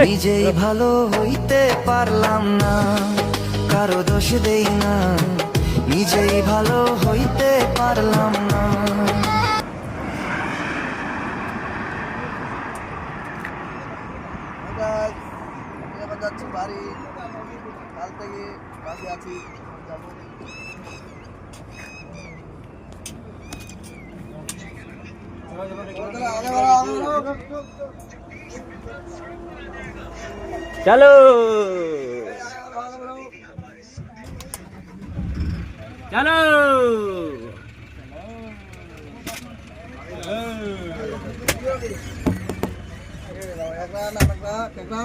নিজেই ভালো হইতে পারলাম না, কারো দোষ দেই না, নিজেই ভালো হইতে পারলাম না। এখন যাচ্ছি বাড়ি, কাল থেকে কাজে আছি, যাবো। চলো চলো একটা